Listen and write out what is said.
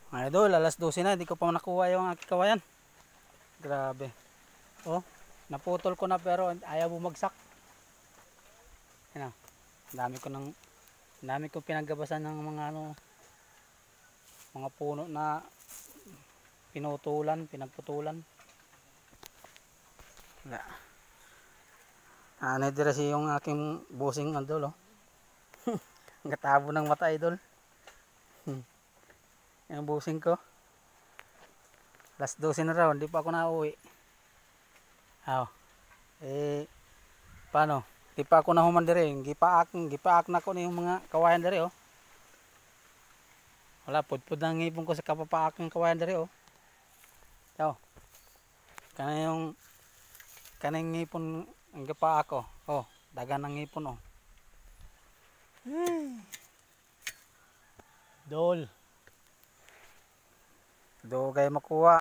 Mga idol, alas 12 na, hindi ko pa nakuha yung aking kawayan. Grabe. Oh, naputol ko na pero ayaw bumagsak. Yan, dami ko pinaggabasan ng mga mga puno na pinagputulan. Nadira siya yung aking busing idol, oh. Ang katabo ng mata, idol. Yung busing ko. Alas 12 na raw, hindi pa ako nauwi. Paano? Di pa ako nahuman dire. Gipaak na ko na yung mga kawayan dire, oh. Wala, pudpud ang ngipon ko sa kapapaak ng kawayan dire, oh. Ito. Kanang ngipon ang gipaak ko. Oh, dagan ng ngipon, oh. Dol. Do kayo makuha.